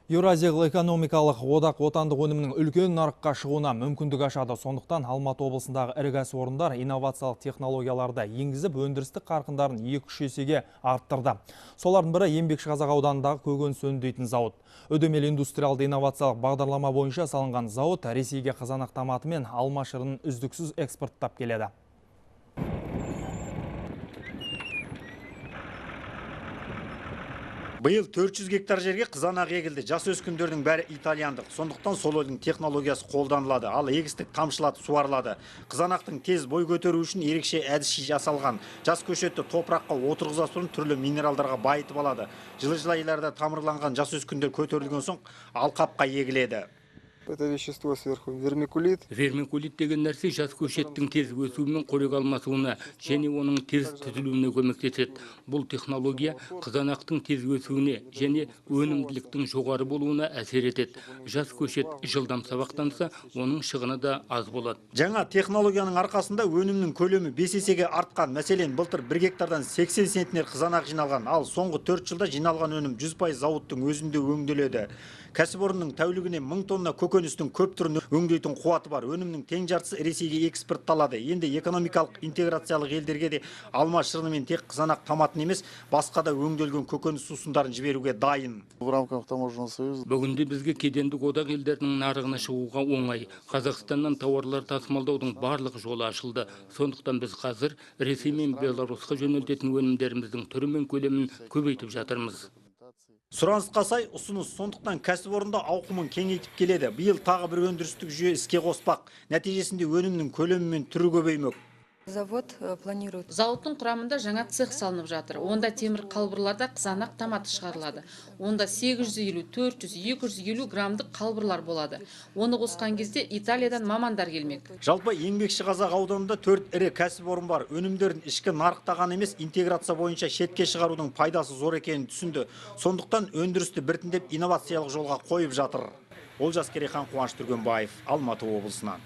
Еуразиялық экономикалық одақ отандық өнімнің үлкен нарыққа шығуына мүмкіндік ашады. Сондықтан Алматы облысындағы ірі кәсіпорындар инновациялық технологияларды енгізіп, өндірістік қарқындарын 2-3 есеге арттырды. Солардың бірі Еңбекшіқазақ ауданындағы көкөніс өңдейтін зауыт. Өдемелі индустриалды инновациялық бағдарлама бойынша салынған зауыт Ресейге қызанақ томаты мен алма шырынын үздіксіз экспорттап келеді. Биыл 400 гектар жерге қызанақ егілді. Жас өскіндердің бәрі итальяндық. Сондықтан сол елдің технологиясы қолданылады. Ал егістік тамшылатып суарылады. Қызанақтың тез бой көтеру үшін ерекше әдіс жасалған. Жас көшетті топыраққа отырғыза соң түрлі минералдарға байытып алады. Жылы айларда тамырланған жас өскіндер көтерілген соң алқапқа егіледі. Это вещество сверху вермикулит. Вермикулит деген нәрсе жас көшеттің тез өсуі мен қорек алмасуына және оның тез түзілуіне көмектеседі. Бұл технология қызанақтың тез өсуіне және өнімділіктің жоғары болуына әсер етеді. Жас көшет жылдам сабақтанса, оның шығыны да аз болады. Жаңа технологияның арқасында өнімнің көлемі 5 есеге артқан. Мәселен, былтыр 1 гектардан 80 центнер қызанақ жиналған. Ал соңғы 4 жылда жиналған өнім 100% зауыттың өзінде өңделеді. Кәсіпорынның тәулігіне 1000 тонна көкөністің көп түрін өңдейтін қуаты бар. Өнімнің тең жартысы Ресейге экспортталады. Енді экономикалық интеграциялық елдерге де алма шырыны мен тек қызанақ томатын емес, басқа да өңделген көкөніс сусындарын жіберуге дайын. В рамках таможенного союза. Бүгінде бізге кедендік одақ елдерінің нарығына шығуға оңай. Қазақстаннан тауарлар тасымалдаудың барлық жолы ашылды. Сондықтан біз қазір Ресей мен Беларусьқа жөнелтетін өнімдеріміздің түрі мен көлемін көбейтіп жатырмыз. Сұранысқа сай ұсыныс, сондықтан кәсіпорында ауқымын кеңейтіп келеді. Биыл тағы бір өндірістік жүйе іске қоспақ. Нәтижесінде өнімнің көлемі мен түрі көбеймек. Завод планирует. Зауыттың құрамында жаңа цех салынып жатыр. Онда темір қалбырларда қызанақ томаты шығарылады. Онда 850, 400, 250 граммдық қалбырлар болады. Оны қосқан кезде Италиядан мамандар келмек. Жалпы Еңбекшіқазақ ауданында 4 ірі кәсіпорын бар. Өнімдерін ішкі нарықта ғана емес, интеграция бойынша шетке шығарудың пайдасы зор екенін түсінді. Сондықтан өндірісті біртіндеп инновациялық жолға қойып жатыр. Олжас Керейхан, Қуаныш Түргенбаев, Алматы облысынан.